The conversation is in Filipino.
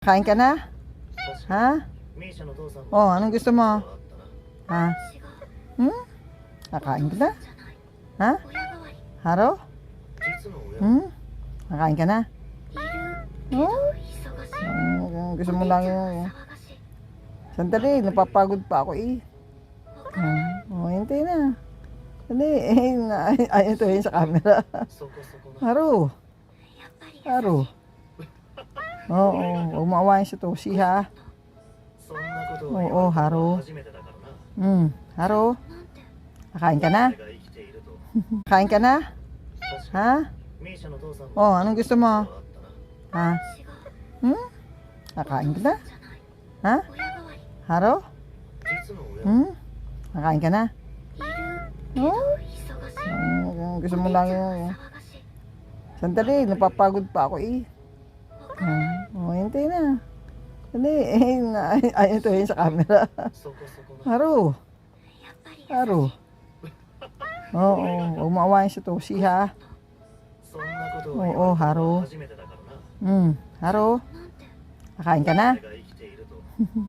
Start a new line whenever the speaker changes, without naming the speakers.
Nakain ka na? Ha? Oh, anong gusto mo? Ha? Hmm? Nakain ka na? Ha? Haro? Nakain ka na? Oh? Gusto mo lang yung... Sandali, napapagod pa ako eh. Oh, hintay na. Sandali, ayun to yun sa camera. Haro. Haro. Oo, huwag maawain siya to. Si ha? Oo, haro. Haro. Nakain ka na? Nakain ka na? Ha? Oh, anong gusto mo? Ha? Nakain ka na? Ha? Haro? Nakain ka na? Oh? Gusto mo lang yung... Sandali, napapagod pa ako eh. Oh, hintay na. Sandali, ayun to yun sa camera. Haro. Haro. Oo, huwag maawain siya to. Si ha? Oo, haro. Haro. Nakain ka na?